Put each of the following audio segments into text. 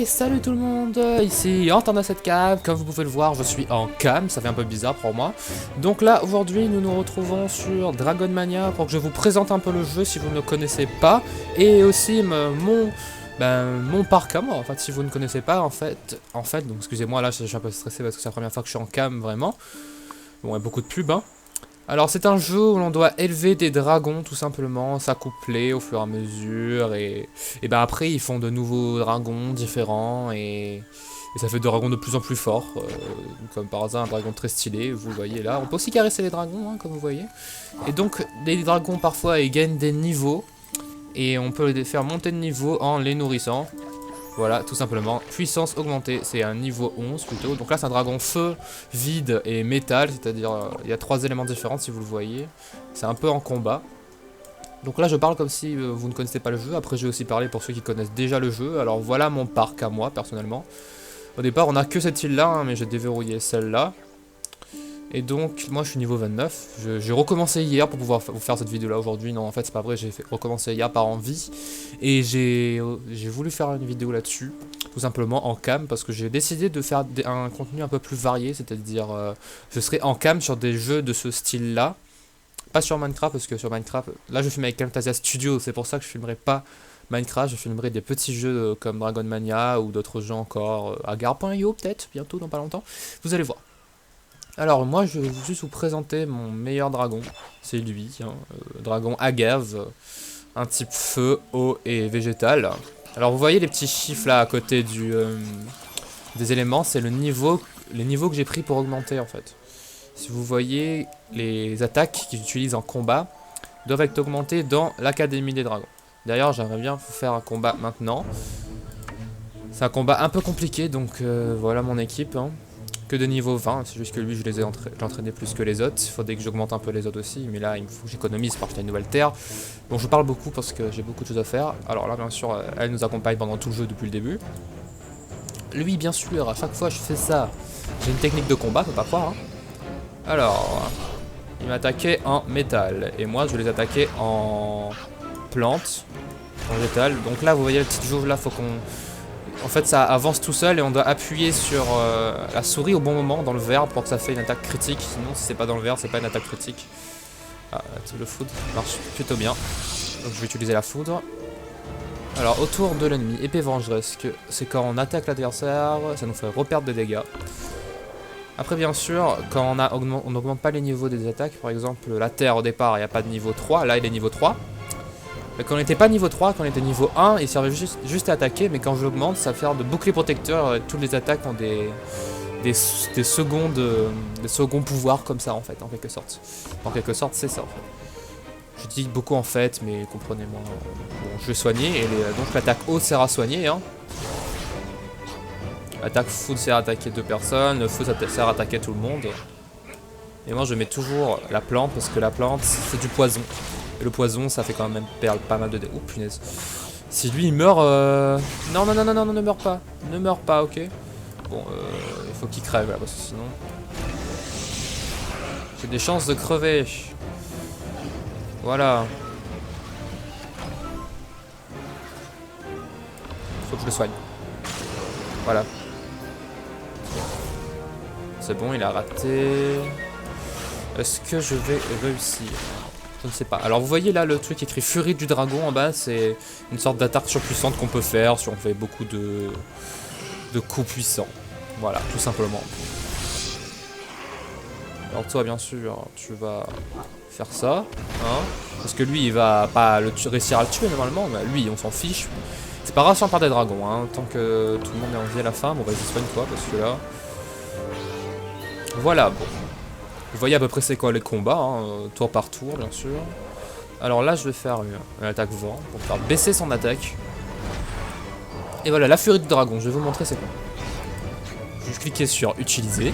Hey, salut tout le monde, ici Antarna7cam, comme vous pouvez le voir je suis en cam, ça fait un peu bizarre pour moi. Donc là aujourd'hui nous nous retrouvons sur Dragon Mania pour que je vous présente un peu le jeu si vous ne le connaissez pas. Et aussi mon parc à moi, en fait si vous ne connaissez pas en fait, donc excusez-moi là je suis un peu stressé parce que c'est la première fois que je suis en cam vraiment. Bon il y a beaucoup de pubs hein. Alors c'est un jeu où l'on doit élever des dragons tout simplement, s'accoupler au fur et à mesure et ben après ils font de nouveaux dragons différents et ça fait des dragons de plus en plus forts, comme par hasard un dragon très stylé, vous le voyez là. On peut aussi caresser les dragons hein, comme vous voyez. Et donc les dragons parfois ils gagnent des niveaux et on peut les faire monter de niveau en les nourrissant. Voilà, tout simplement. Puissance augmentée, c'est un niveau 11 plutôt. Donc là, c'est un dragon feu, vide et métal, c'est-à-dire il y a 3 éléments différents si vous le voyez. C'est un peu en combat. Donc là, je parle comme si vous ne connaissez pas le jeu. Après, je vais aussi parler pour ceux qui connaissent déjà le jeu. Alors voilà mon parc à moi, personnellement. Au départ, on a que cette île-là, hein, mais j'ai déverrouillé celle-là. Et donc, moi je suis niveau 29. J'ai recommencé hier pour pouvoir vous faire cette vidéo là aujourd'hui. Non, en fait, c'est pas vrai, j'ai recommencé hier par envie. Et j'ai voulu faire une vidéo là-dessus, tout simplement en cam, parce que j'ai décidé de faire un contenu un peu plus varié. C'est-à-dire, je serai en cam sur des jeux de ce style là. Pas sur Minecraft, parce que sur Minecraft, là je filme avec Camtasia Studio, c'est pour ça que je filmerai pas Minecraft. Je filmerai des petits jeux comme Dragon Mania ou d'autres jeux encore. Agar.io peut-être, bientôt, dans pas longtemps. Vous allez voir. Alors moi je vais juste vous présenter mon meilleur dragon, c'est lui, hein, dragon agave, un type feu, eau et végétal. Alors vous voyez les petits chiffres là à côté des éléments, c'est les niveaux que j'ai pris pour augmenter en fait. Si vous voyez les attaques qu'ils utilisent en combat doivent être augmentées dans l'académie des dragons. D'ailleurs j'aimerais bien vous faire un combat maintenant. C'est un combat un peu compliqué donc voilà mon équipe. Hein. Que de niveau 20, c'est juste que lui je les ai entraînés plus que les autres. Il faudrait que j'augmente un peu les autres aussi, mais là il faut que j'économise pour acheter une nouvelle terre. Bon je parle beaucoup parce que j'ai beaucoup de choses à faire. Alors là bien sûr elle nous accompagne pendant tout le jeu depuis le début. Lui bien sûr, à chaque fois je fais ça, j'ai une technique de combat, faut pas croire. Hein. Alors, il m'attaquait en métal, et moi je vais les attaquer en plante, en végétal. Donc là vous voyez la petite jauge là, faut qu'on... En fait ça avance tout seul et on doit appuyer sur la souris au bon moment dans le vert pour que ça fait une attaque critique. Sinon si c'est pas dans le vert c'est pas une attaque critique. Ah, le foudre marche plutôt bien. Donc je vais utiliser la foudre. Alors autour de l'ennemi, épée vengeresse, c'est quand on attaque l'adversaire, ça nous fait reperdre des dégâts. Après bien sûr, quand on n'augmente pas les niveaux des attaques, par exemple la terre au départ il n'y a pas de niveau 3, là il est niveau 3. Mais quand on n'était pas niveau 3, quand on était niveau 1, il servait juste à attaquer, mais quand je l'augmente, ça fait de bouclier protecteur, toutes les attaques ont des seconds pouvoirs comme ça en fait, en quelque sorte. En quelque sorte, c'est ça en fait. Je dis beaucoup en fait, mais comprenez-moi. Bon, je vais soigner, et donc l'attaque haute sert à soigner. Hein. L'attaque foudre sert à attaquer 2 personnes, le feu ça sert à attaquer tout le monde. Et moi je mets toujours la plante, parce que la plante c'est du poison. Et le poison ça fait quand même perdre pas mal de dégâts. Oh punaise. Si lui il meurt Non non non non non ne meurs pas. Ne meurs pas, ok. Bon il faut qu'il crève là parce que sinon j'ai des chances de crever. Voilà. Faut que je le soigne. Voilà. C'est bon, il a raté. Est-ce que je vais réussir? Je ne sais pas. Alors vous voyez là le truc écrit Furie du Dragon en bas, c'est une sorte d'attaque surpuissante qu'on peut faire si on fait beaucoup de coups puissants. Voilà, tout simplement. Alors toi bien sûr, tu vas faire ça, hein, parce que lui il va pas réussir à le tuer normalement, mais lui on s'en fiche. C'est pas grave si on perd des dragons, hein, tant que tout le monde est en vie à la fin, bon vas-y soigne toi parce que là... Voilà, bon. Vous voyez à peu près c'est quoi les combats, hein, tour par tour bien sûr. Alors là je vais faire une attaque vent pour faire baisser son attaque. Et voilà, la furie du dragon, je vais vous montrer c'est quoi. Je vais cliquer sur utiliser.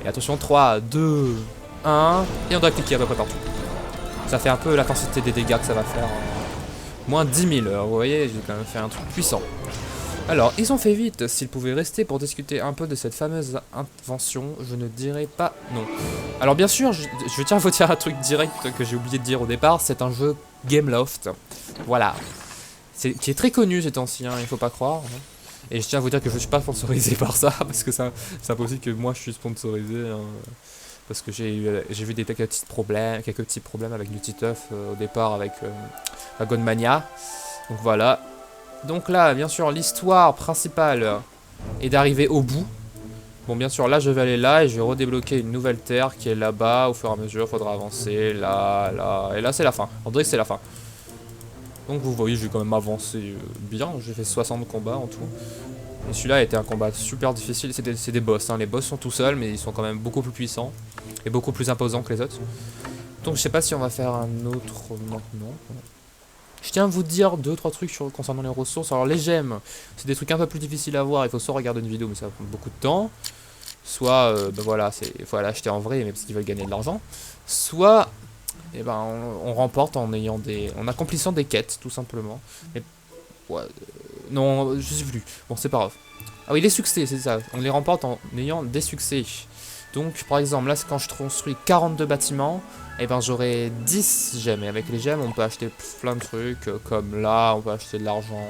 Et attention, 3, 2, 1. Et on doit cliquer à peu près partout. Ça fait un peu l'intensité des dégâts que ça va faire. Moins 10 000, alors, vous voyez, j'ai quand même fait un truc puissant. Alors, ils ont fait vite. S'ils pouvaient rester pour discuter un peu de cette fameuse invention, je ne dirais pas non. Alors bien sûr, je tiens à vous dire un truc direct que j'ai oublié de dire au départ, c'est un jeu Gameloft. Voilà. Qui est très connu ces temps-ci, hein, il faut pas croire. Hein. Et je tiens à vous dire que je ne suis pas sponsorisé par ça, parce que c'est impossible que moi je suis sponsorisé. Hein, parce que j'ai vu quelques petits problèmes avec Lutiteuf au départ avec Dragon Mania. Donc voilà. Donc là, bien sûr, l'histoire principale est d'arriver au bout. Bon, bien sûr, là, je vais aller là et je vais redébloquer une nouvelle terre qui est là-bas. Au fur et à mesure, il faudra avancer. Là, là, et là, c'est la fin. On dirait que c'est la fin. Donc, vous voyez, j'ai quand même avancé bien. J'ai fait 60 combats en tout. Et celui-là a été un combat super difficile. C'est des boss. Hein. Les boss sont tout seuls, mais ils sont quand même beaucoup plus puissants. Et beaucoup plus imposants que les autres. Donc, je sais pas si on va faire un autre maintenant. Je tiens à vous dire 2-3 trucs concernant les ressources. Alors les gemmes, c'est des trucs un peu plus difficiles à voir. Il faut soit regarder une vidéo, mais ça va prendre beaucoup de temps. Soit, ben voilà, il faut aller acheter en vrai, mais parce qu'ils veulent gagner de l'argent. Soit, eh ben, on remporte en accomplissant des quêtes, tout simplement. Mais, ouais, non, je sais plus. Bon, c'est pas grave. Ah oui, les succès, c'est ça. On les remporte en ayant des succès. Donc, par exemple, là, c'est quand je construis 42 bâtiments, et ben j'aurai 10 gemmes. Et avec les gemmes, on peut acheter plein de trucs, comme là, on peut acheter de l'argent.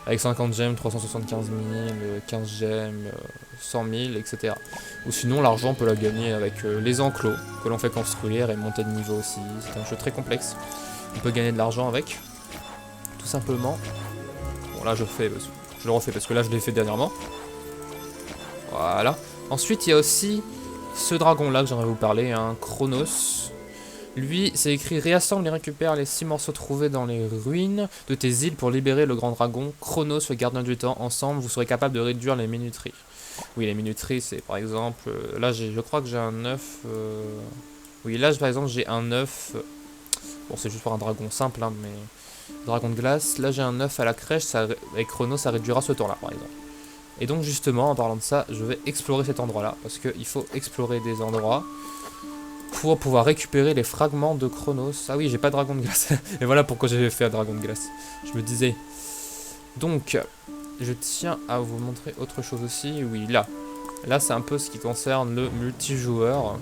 Avec 50 gemmes, 375 000, 15 gemmes, 100 000, etc. Ou sinon, l'argent, on peut la gagner avec les enclos que l'on fait construire et monter de niveau aussi. C'est un jeu très complexe. On peut gagner de l'argent avec, tout simplement. Bon, là, je le refais parce que là, je l'ai fait dernièrement. Voilà. Ensuite, il y a aussi ce dragon-là que j'aimerais vous parler, hein, Chronos. Lui, c'est écrit « Réassemble et récupère les 6 morceaux trouvés dans les ruines de tes îles pour libérer le grand dragon. Chronos, le gardien du temps. Ensemble, vous serez capable de réduire les minuteries. » Oui, les minuteries, c'est par exemple... là, je crois que j'ai un œuf... Oui, là, par exemple, j'ai un œuf... Bon, c'est juste pour un dragon simple, hein, mais... Dragon de glace. Là, j'ai un œuf à la crèche. Avec Chronos, ça réduira ce temps-là, par exemple. Et donc, justement, en parlant de ça, je vais explorer cet endroit-là. Parce qu'il faut explorer des endroits... pour pouvoir récupérer les fragments de Chronos. Ah oui, j'ai pas de dragon de glace. Et voilà pourquoi j'avais fait un dragon de glace. Je me disais. Donc, je tiens à vous montrer autre chose aussi. Oui, là. Là, c'est un peu ce qui concerne le multijoueur.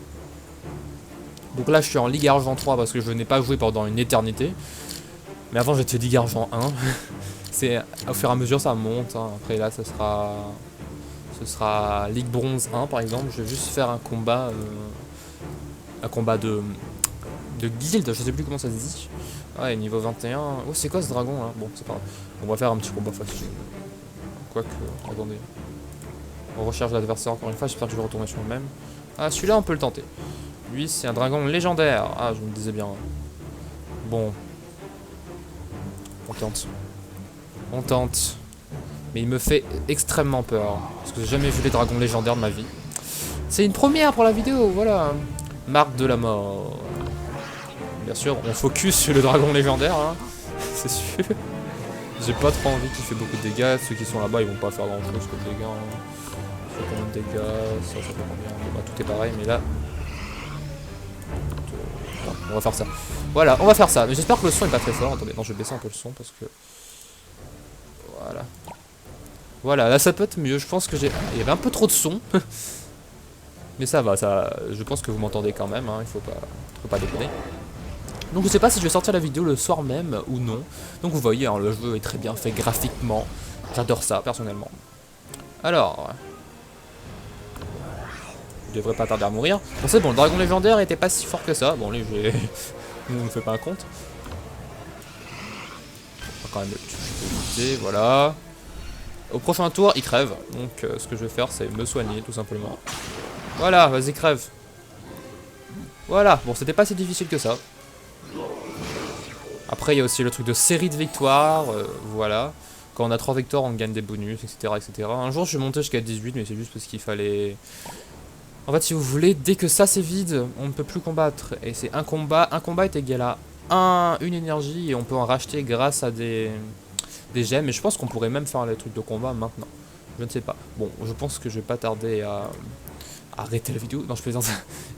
Donc là, je suis en Ligue Argent 3 parce que je n'ai pas joué pendant une éternité. Mais avant, j'étais Ligue Argent 1. C'est au fur et à mesure, ça monte. Hein. Après, là, ce sera Ligue Bronze 1, par exemple. Je vais juste faire un combat... un combat de guilde, je sais plus comment ça se dit. Ouais, niveau 21. Oh, c'est quoi ce dragon là? Bon, c'est pas grave. On va faire un petit combat facile. Quoique, attendez. On recherche l'adversaire encore une fois, j'espère que je vais retourner sur le même. Ah, celui-là, on peut le tenter. Lui, c'est un dragon légendaire. Ah, je me disais bien. Bon. On tente. On tente. Mais il me fait extrêmement peur. Parce que j'ai jamais vu les dragons légendaires de ma vie. C'est une première pour la vidéo, voilà. Marque de la mort. Bien sûr, on focus sur le dragon légendaire, hein. C'est sûr. J'ai pas trop envie qu'il fait beaucoup de dégâts. Ceux qui sont là-bas, ils vont pas faire grand-chose comme dégâts. Hein. Ça fait combien de dégâts? Ça fait combien? Bon, bah, tout est pareil, mais là... on va faire ça. Voilà, on va faire ça. Mais j'espère que le son est pas très fort. Attendez, non, je vais baisser un peu le son parce que... Voilà. Voilà, là ça peut être mieux. Je pense que j'ai... Il y avait un peu trop de son. Mais ça va, je pense que vous m'entendez quand même, hein, il faut pas déconner. Donc je sais pas si je vais sortir la vidéo le soir même ou non. Donc vous voyez, hein, le jeu est très bien fait graphiquement. J'adore ça, personnellement. Alors... Je devrais pas tarder à mourir. Bon c'est bon, le dragon légendaire était pas si fort que ça. Bon lui, on ne fait pas un compte. On va quand même le tuer, voilà. Au prochain tour, il crève. Donc ce que je vais faire, c'est me soigner, tout simplement. Voilà, vas-y crève. Voilà, bon c'était pas si difficile que ça. Après il y a aussi le truc de série de victoires, voilà. Quand on a 3 victoires on gagne des bonus, etc. etc. Un jour je suis monté jusqu'à 18 mais c'est juste parce qu'il fallait... En fait si vous voulez, dès que ça c'est vide, on ne peut plus combattre. Et c'est un combat est égal à une énergie et on peut en racheter grâce à des gemmes. Mais je pense qu'on pourrait même faire les trucs de combat maintenant. Je ne sais pas. Bon, je pense que je vais pas tarder à... arrêter la vidéo, non je plaisante.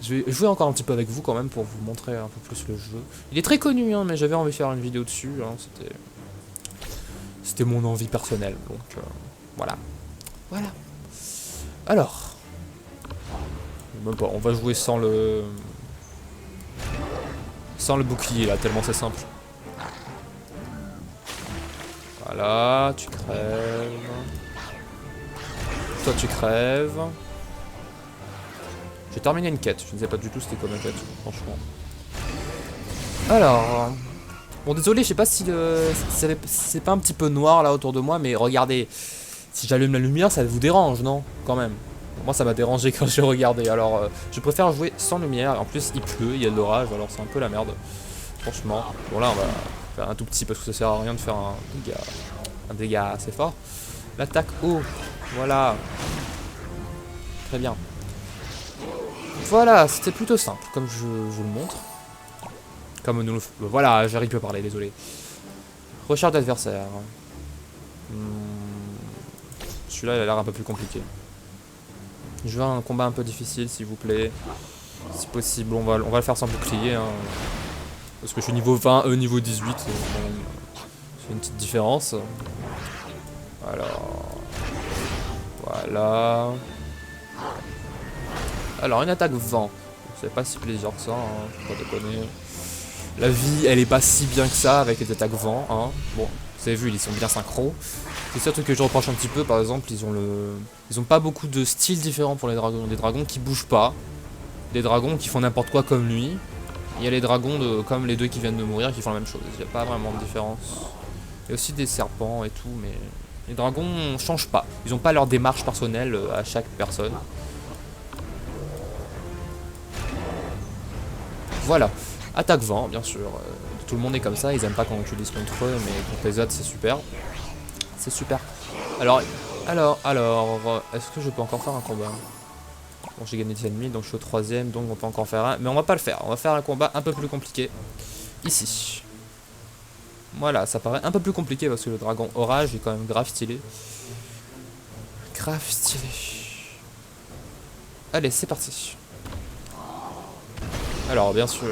Je vais jouer encore un petit peu avec vous quand même pour vous montrer un peu plus le jeu. Il est très connu hein, mais j'avais envie de faire une vidéo dessus, hein. C'était mon envie personnelle, donc voilà. Voilà. Alors, même pas, on va jouer sans le bouclier là, tellement c'est simple. Voilà, tu crèves. toi tu crèves. J'ai terminé une quête, je ne sais pas du tout c'était quoi ma quête, franchement. Alors... Bon désolé, je sais pas si c'est pas un petit peu noir là autour de moi, mais regardez. Si j'allume la lumière, ça vous dérange, non? Quand même. Moi ça m'a dérangé quand j'ai regardé, alors je préfère jouer sans lumière. En plus il pleut, il y a de l'orage, alors c'est un peu la merde. Franchement. Bon là on va faire un tout petit parce que ça sert à rien de faire un dégât assez fort. L'attaque haut, voilà. Très bien. Voilà, c'était plutôt simple, comme je vous le montre. Comme nous le... Voilà, j'arrive plus à parler, désolé. Recherche d'adversaire. Celui-là, il a l'air un peu plus compliqué. Je veux un combat un peu difficile, s'il vous plaît. Si possible, on va le faire sans bouclier. Hein. Parce que je suis niveau 20, niveau 18. C'est une petite différence. Alors... Voilà... Alors, une attaque vent. C'est pas si plaisir que ça, hein, faut pas déconner. La vie, elle est pas si bien que ça avec les attaques vent. Hein. Bon, vous avez vu, ils sont bien synchro. C'est ça le truc que je reproche un petit peu, par exemple, ils ont pas beaucoup de styles différents pour les dragons. Des dragons qui bougent pas. Des dragons qui font n'importe quoi comme lui. Il y a les dragons comme les deux qui viennent de mourir qui font la même chose. Il n'y a pas vraiment de différence. Il y a aussi des serpents et tout, mais les dragons changent pas. Ils ont pas leur démarche personnelle à chaque personne. Voilà, attaque vent, bien sûr. Tout le monde est comme ça, ils aiment pas quand on utilise contre eux, mais contre les autres, c'est super. C'est super. Alors, est-ce que je peux encore faire un combat? Bon, j'ai gagné 10 ennemis, donc je suis au 3ème, donc on peut encore faire un. Mais on va pas le faire, on va faire un combat un peu plus compliqué. Ici. Voilà, ça paraît un peu plus compliqué parce que le dragon orage est quand même grave stylé. Grave stylé. Allez, c'est parti. Alors bien sûr,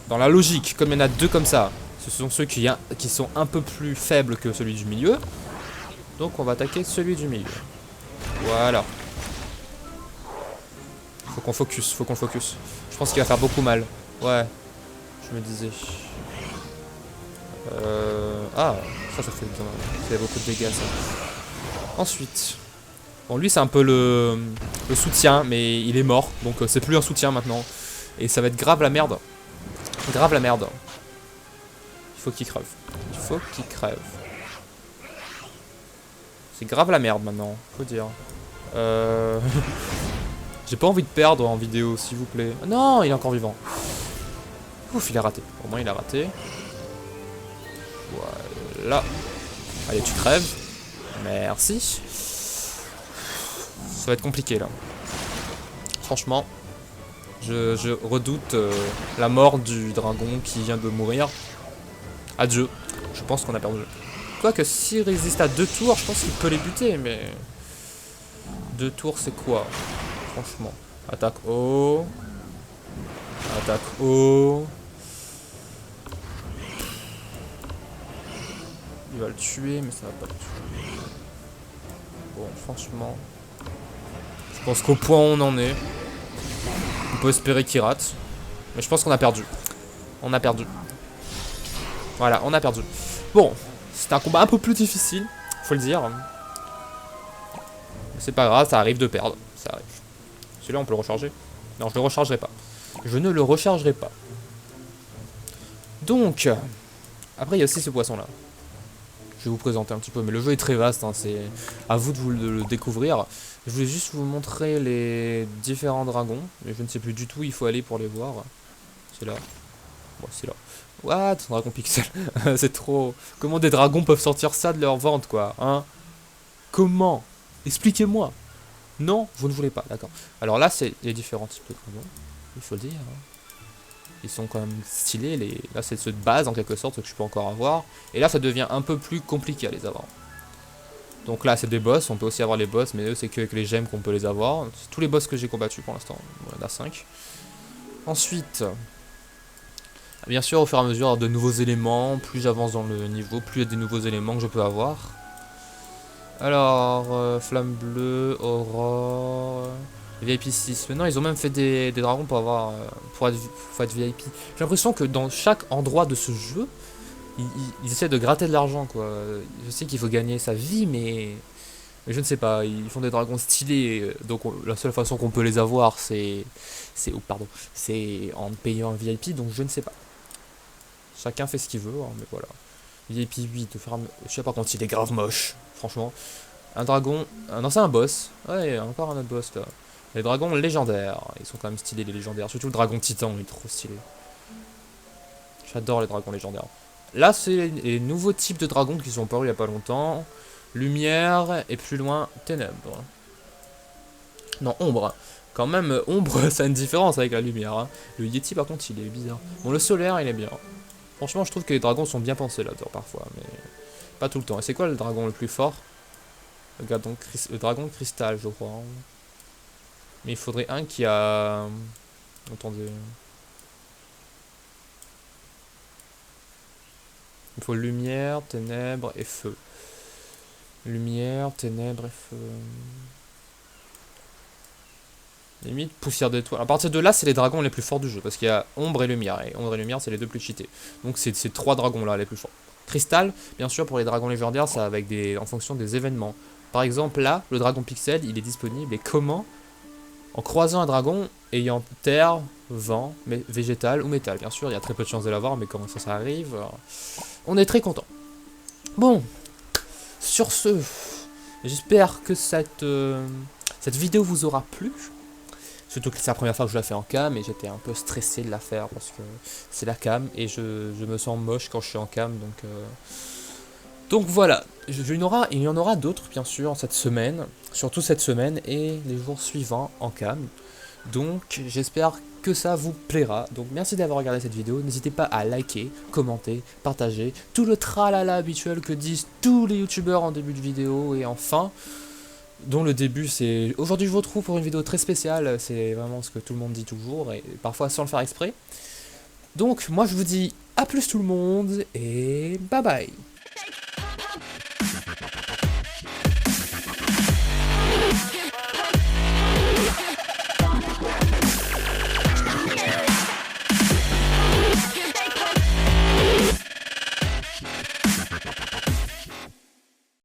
dans la logique, comme il y en a deux comme ça, ce sont ceux qui sont un peu plus faibles que celui du milieu. Donc on va attaquer celui du milieu. Voilà. Faut qu'on focus, faut qu'on focus. Je pense qu'il va faire beaucoup mal. Ouais, je me disais. Ah, ça fait bien. Ça fait beaucoup de dégâts ça. Ensuite. Bon lui c'est un peu le soutien, mais il est mort. Donc c'est plus un soutien maintenant. Et ça va être grave la merde. Grave la merde. Il faut qu'il crève. Il faut qu'il crève. C'est grave la merde maintenant, faut dire. J'ai pas envie de perdre en vidéo, s'il vous plaît. Non, il est encore vivant. Ouf, il a raté. Au moins il a raté. Voilà. Allez, tu crèves. Merci. Ça va être compliqué là. Franchement. Je redoute la mort du dragon qui vient de mourir. Adieu. Je pense qu'on a perdu. Quoique s'il résiste à 2 tours, je pense qu'il peut les buter, mais... 2 tours c'est quoi? Franchement. Attaque haut. Attaque haut. Il va le tuer, mais ça va pas le tuer. Bon, franchement... Je pense qu'au point où on en est... On peut espérer qu'il rate. Mais je pense qu'on a perdu. On a perdu. Voilà, on a perdu. Bon, c'était un combat un peu plus difficile, faut le dire. C'est pas grave, ça arrive de perdre. Ça arrive. Celui-là, on peut le recharger? Non, je le rechargerai pas. Je ne le rechargerai pas. Donc, après, il y a aussi ce poisson-là. Je vais vous présenter un petit peu, mais le jeu est très vaste, hein, c'est à vous de le découvrir. Je voulais juste vous montrer les différents dragons, mais je ne sais plus du tout où il faut aller pour les voir. C'est là. Ouais, c'est là. What? Dragon pixel. C'est trop... Comment des dragons peuvent sortir ça de leur ventre, quoi, hein? Comment? Expliquez-moi. Non, vous ne voulez pas, d'accord. Alors là, c'est les différents types de dragons. Il faut le dire, hein. Ils sont quand même stylés, là c'est ceux de base en quelque sorte, ceux que je peux encore avoir. Et là ça devient un peu plus compliqué à les avoir. Donc là c'est des boss, on peut aussi avoir les boss, mais eux c'est qu'avec les gemmes qu'on peut les avoir. C'est tous les boss que j'ai combattus pour l'instant, il y en a 5. Ensuite, bien sûr au fur et à mesure de nouveaux éléments, plus j'avance dans le niveau, plus il y a des nouveaux éléments que je peux avoir. Alors, flamme bleue, aurore... VIP 6. Maintenant, ils ont même fait des dragons pour avoir pour être VIP. J'ai l'impression que dans chaque endroit de ce jeu, ils essaient de gratter de l'argent, quoi. Je sais qu'il faut gagner sa vie, mais Mais je ne sais pas, ils font des dragons stylés, donc la seule façon qu'on peut les avoir, oh, pardon, c'est en payant un VIP, donc je ne sais pas. Chacun fait ce qu'il veut, hein, mais voilà. VIP 8, je sais pas quand il est grave moche, franchement. Un dragon, non c'est un boss, ouais, encore un autre boss là. Les dragons légendaires, ils sont quand même stylés les légendaires, surtout le dragon titan, il est trop stylé. J'adore les dragons légendaires. Là, c'est les nouveaux types de dragons qui sont apparus il y a pas longtemps. Lumière et plus loin, ténèbres. Non, ombre. Quand même, ombre, ça a une différence avec la lumière. Hein. Le Yeti, par contre, il est bizarre. Bon, le solaire, il est bien. Franchement, je trouve que les dragons sont bien pensés là-dedans parfois, mais pas tout le temps. Et c'est quoi le dragon le plus fort? Le dragon de cristal, je crois. Hein. Mais il faudrait un qui a... Attendez. Il faut lumière, ténèbres et feu. Lumière, ténèbres et feu. Limite, poussière d'étoile. À partir de là, c'est les dragons les plus forts du jeu. Parce qu'il y a ombre et lumière. Et ombre et lumière, c'est les deux plus cheatés. Donc c'est ces trois dragons là les plus forts. Cristal, bien sûr, pour les dragons légendaires, ça avec en fonction des événements. Par exemple, là, le dragon pixel, il est disponible. Et comment? En croisant un dragon ayant terre, vent, végétal ou métal. Bien sûr, il y a très peu de chances de l'avoir, mais comment ça arrive? On est très content. Bon, sur ce, j'espère que cette vidéo vous aura plu. Surtout que c'est la première fois que je la fais en cam et j'étais un peu stressé de la faire parce que c'est la cam et je me sens moche quand je suis en cam. Donc voilà, il y en aura d'autres bien sûr cette semaine, surtout cette semaine et les jours suivants en cam. Donc j'espère que ça vous plaira. Donc merci d'avoir regardé cette vidéo. N'hésitez pas à liker, commenter, partager. Tout le tralala habituel que disent tous les youtubeurs en début de vidéo. Et enfin, dont le début c'est... Aujourd'hui je vous retrouve pour une vidéo très spéciale. C'est vraiment ce que tout le monde dit toujours. Et parfois sans le faire exprès. Donc moi je vous dis à plus tout le monde. Et bye bye.